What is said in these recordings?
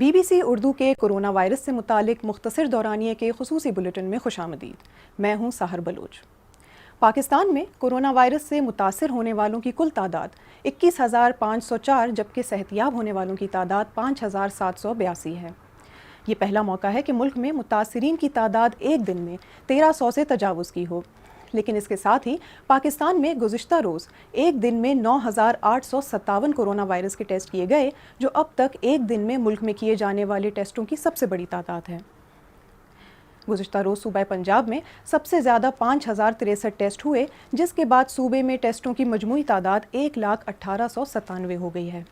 BBC Urdu کے corona virus سے متعلق مختصر دورانیے کے خصوصی بلیٹن میں خوش آمدید۔ میں ہوں سحر بلوچ۔ پاکستان میں کورونا وائرس سے متاثر ہونے والوں کی کل تعداد 21,504 جبکہ صحتیاب ہونے والوں کی تعداد 5,782 ہے۔ یہ پہلا موقع ہے کہ ملک میں متاثرین کی تعداد ایک دن میں 1,300 سے تجاوز کی ہو، لیکن اس کے ساتھ ہی پاکستان میں گزشتہ روز ایک دن میں 9,857 کورونا وائرس کے ٹیسٹ کیے گئے، جو اب تک ایک دن میں ملک میں کیے جانے والے ٹیسٹوں کی سب سے بڑی تعداد ہے۔ گزشتہ روز صوبہ پنجاب میں سب سے زیادہ 5,063 ٹیسٹ ہوئے، جس کے بعد صوبے میں ٹیسٹوں کی مجموعی تعداد 1,18,97 ہو گئی ہے۔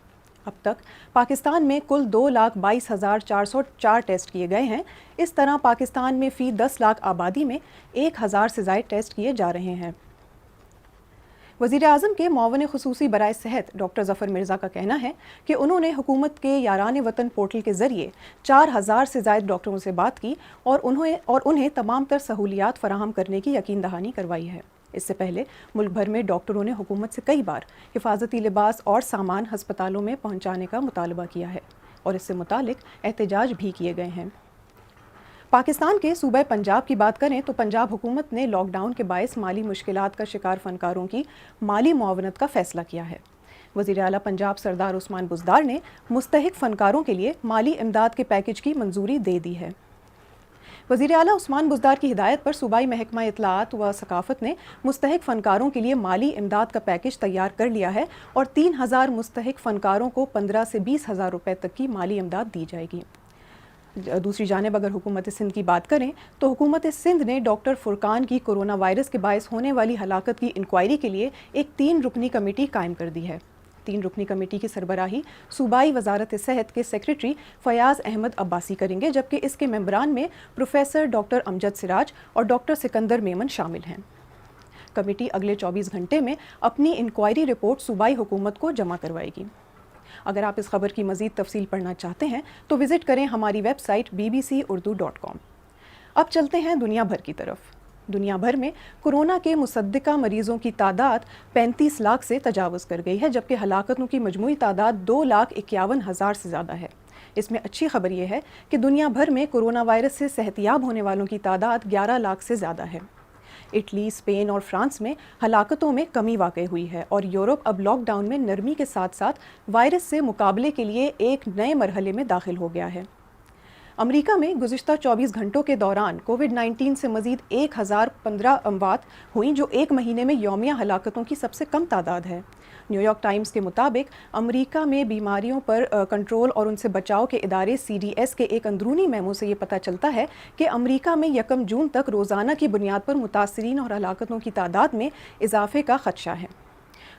اب تک پاکستان میں کل 2,22,404 ٹیسٹ کیے گئے ہیں۔ اس طرح پاکستان میں فی 10 لاکھ آبادی میں 1,000 سے زائد ٹیسٹ کیے جا رہے ہیں۔ وزیر اعظم کے معاون خصوصی برائے صحت ڈاکٹر ظفر مرزا کا کہنا ہے کہ انہوں نے حکومت کے یاران وطن پورٹل کے ذریعے 4,000 سے زائد ڈاکٹروں سے بات کی اور انہیں تمام تر سہولیات فراہم کرنے کی یقین دہانی کروائی ہے۔ اس سے پہلے ملک بھر میں ڈاکٹروں نے حکومت سے کئی بار حفاظتی لباس اور سامان ہسپتالوں میں پہنچانے کا مطالبہ کیا ہے اور اس سے متعلق احتجاج بھی کیے گئے ہیں۔ پاکستان کے صوبہ پنجاب کی بات کریں تو پنجاب حکومت نے لاک ڈاؤن کے باعث مالی مشکلات کا شکار فنکاروں کی مالی معاونت کا فیصلہ کیا ہے۔ وزیر اعلیٰ پنجاب سردار عثمان بزدار نے مستحق فنکاروں کے لیے مالی امداد کے پیکج کی منظوری دے دی ہے۔ وزیر اعلیٰ عثمان بزدار کی ہدایت پر صوبائی محکمہ اطلاعات و ثقافت نے مستحق فنکاروں کے لیے مالی امداد کا پیکج تیار کر لیا ہے اور 3,000 مستحق فنکاروں کو 15,000 سے 20,000 روپے تک کی مالی امداد دی جائے گی۔ دوسری جانب اگر حکومت سندھ کی بات کریں تو حکومت سندھ نے ڈاکٹر فرقان کی کورونا وائرس کے باعث ہونے والی ہلاکت کی انکوائری کے لیے ایک 3 رکنی کمیٹی قائم کر دی ہے۔ 3 رکنی کمیٹی کی سربراہی صوبائی وزارت صحت کے سیکریٹری فیاض احمد عباسی کریں گے، جبکہ اس کے ممبران میں پروفیسر ڈاکٹر امجد سراج اور ڈاکٹر سکندر میمن شامل ہیں۔ کمیٹی اگلے 24 گھنٹے میں اپنی انکوائری رپورٹ صوبائی حکومت کو جمع کروائے گی۔ اگر آپ اس خبر کی مزید تفصیل پڑھنا چاہتے ہیں تو وزٹ کریں ہماری ویب سائٹ bbcurdu.com۔ اب چلتے ہیں دنیا بھر کی طرف۔ دنیا بھر میں کورونا کے مصدقہ مریضوں کی تعداد 35 لاکھ سے تجاوز کر گئی ہے، جبکہ ہلاکتوں کی مجموعی تعداد 2,51,000 سے زیادہ ہے۔ اس میں اچھی خبر یہ ہے کہ دنیا بھر میں کورونا وائرس سے صحتیاب ہونے والوں کی تعداد 11 لاکھ سے زیادہ ہے۔ اٹلی، اسپین اور فرانس میں ہلاکتوں میں کمی واقع ہوئی ہے اور یورپ اب لاک ڈاؤن میں نرمی کے ساتھ ساتھ وائرس سے مقابلے کے لیے ایک نئے مرحلے میں داخل ہو گیا ہے۔ امریکہ میں گزشتہ 24 گھنٹوں کے دوران کووڈ-19 سے مزید 1,015 اموات ہوئیں، جو ایک مہینے میں یومیہ ہلاکتوں کی سب سے کم تعداد ہے۔ نیو یارک ٹائمز کے مطابق امریکہ میں بیماریوں پر کنٹرول اور ان سے بچاؤ کے ادارے CDS کے ایک اندرونی میمو سے یہ پتہ چلتا ہے کہ امریکہ میں 1 جون تک روزانہ کی بنیاد پر متاثرین اور ہلاکتوں کی تعداد میں اضافے کا خدشہ ہے۔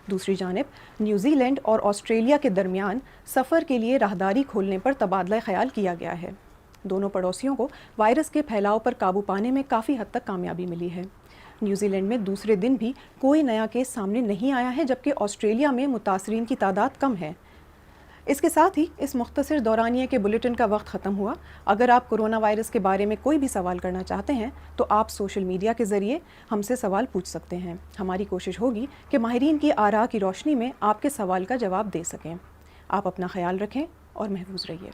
دوسری جانب نیوزی لینڈ اور آسٹریلیا کے درمیان سفر کے لیے راہداری کھولنے پر تبادلہ خیال کیا گیا ہے۔ دونوں پڑوسیوں کو وائرس کے پھیلاؤ پر قابو پانے میں کافی حد تک کامیابی ملی ہے۔ نیوزی لینڈ میں دوسرے دن بھی کوئی نیا کیس سامنے نہیں آیا ہے، جبکہ آسٹریلیا میں متاثرین کی تعداد کم ہے۔ اس کے ساتھ ہی اس مختصر دورانیے کے بلیٹن کا وقت ختم ہوا۔ اگر آپ کورونا وائرس کے بارے میں کوئی بھی سوال کرنا چاہتے ہیں تو آپ سوشل میڈیا کے ذریعے ہم سے سوال پوچھ سکتے ہیں۔ ہماری کوشش ہوگی کہ ماہرین کی آراء کی روشنی میں آپ کے سوال کا جواب دے سکیں۔ آپ اپنا خیال رکھیں اور محفوظ رہیے۔